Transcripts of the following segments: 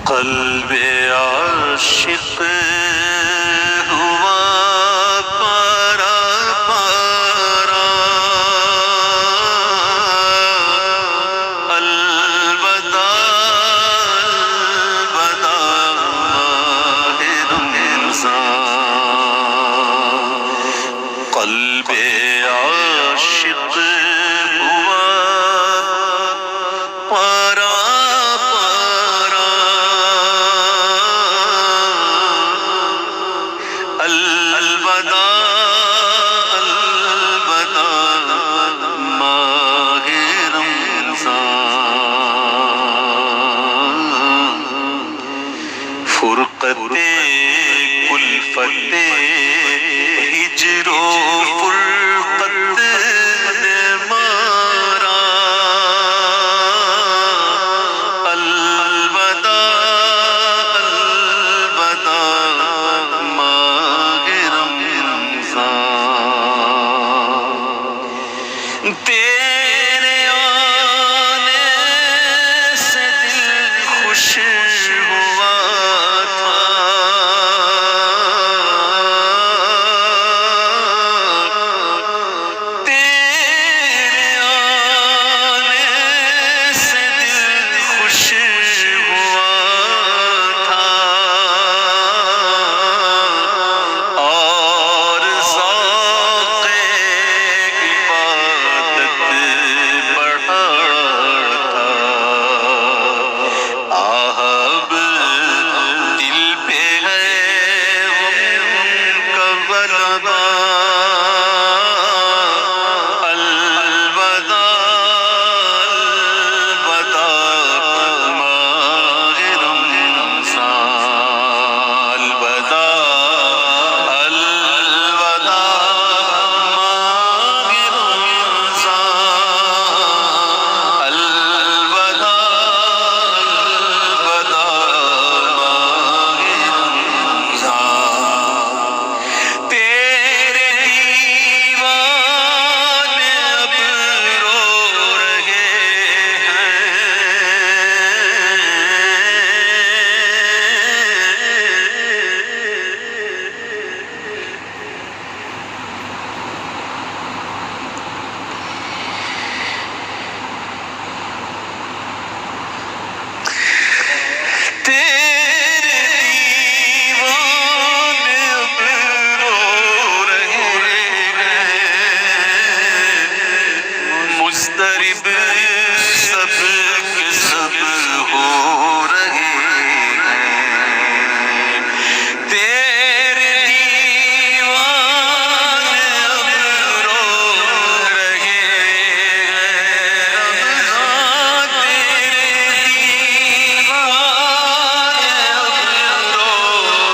قلب عاشق ہوا پارا پارا، الوداع الوداع ماہ رمضان، قلب عاشق ہوا پارا پارا، الوداع الوداع ماہ رمضان، فرقت کلفت ہجر و فرقت نے مارا، الوداع الوداع ماہ رمضان، تیرے آنے سے دل خوش ہوا تھا، تیرے آنے سے دل خوش ہوا تھا، اور ذوق عبادت بڑھا تھا، آہب دل پہ ہے غم کا غلبہ، الوداع الوداع ماہ رمضان، الوداع الوداع ماہ رمضان، الوداع الوداع ماہ رمضان، تیرے دیوانے اب رو رہے تیرے دیوانے اب رو رہے ہیں، مضطرب سب کے سب ہو رہے ہیں، تیرے دیوانے اب رو رہے ہیں، رمضان تیرے دیوانے اب رو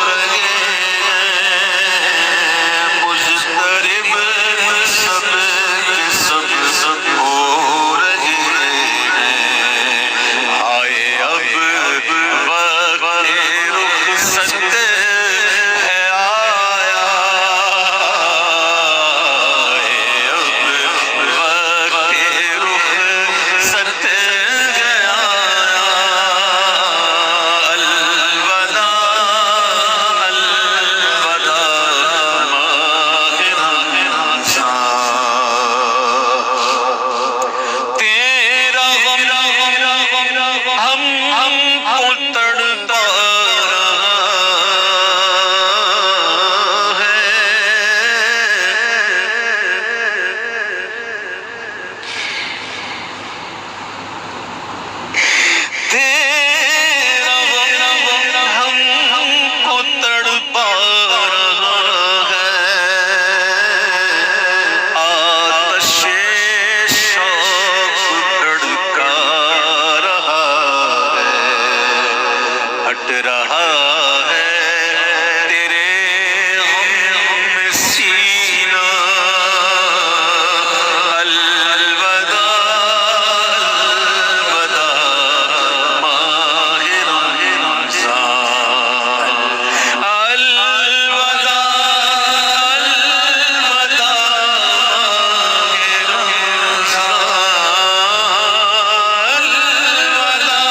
رہے ہیں، مضطرب سب کے سب ہو رہے ہیں، آئے اب وقت رخصت ہے آیا، آئے اب وقت رخصت ہے آیا، الوداع الوداع ماہ رمضان، تیرا غم ہم کو تڑپا رہا ہے، تیرا غم ہم کو تڑپا رہا ہے، آتش شوق بھڑکا رہا ہے، ہٹ رہا ہے تیرے غم میں سینہ، الوداع الوداع ماہ رمضان، الوداع الوداع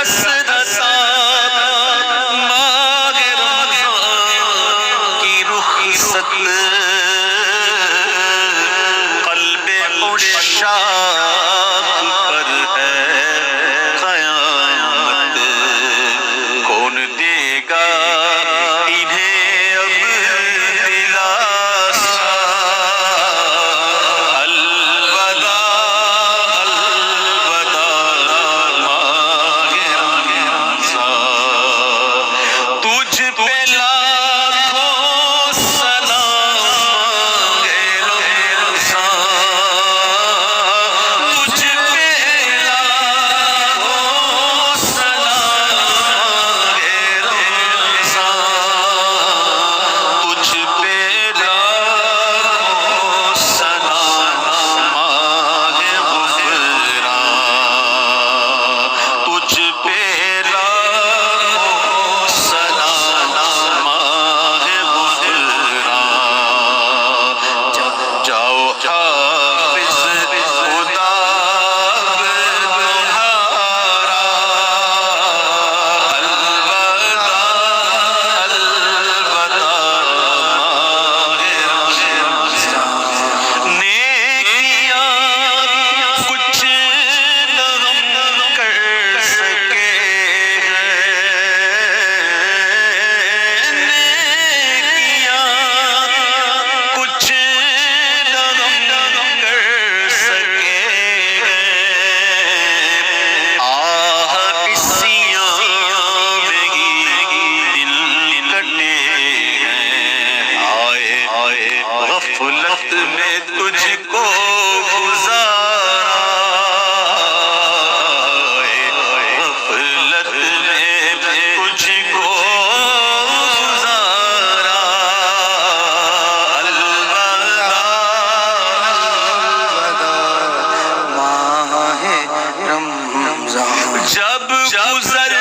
حسرتا ماہ رمضان کی رخصت قلب عشاق پر ہے قیامت کون دے گا انہیں اب دلاسا الوداع الوداع ماہ رمضان تجھ پہ لاکھوں سلام ماہ رمضان تجھ پہ لاکھوں سلام ماہ رمضان تجھ پہ لاکھوں سلام ماہ غفران تجھ پہ لاکھوں سلام ماہ غفران جاؤ حافظ خدا تمہارا الوداع الوداع ماہ رمضان نیکیاں کچھ نہ ہم کر سکے نیکیاں کچھ نہ ہم کر سکے آہ کسیاں میں ہی دل کٹے آئے غفلت میں تجھ کو گزارا غفلت میں تجھ کو گزارا الوداع ماہ رمضان جب گزر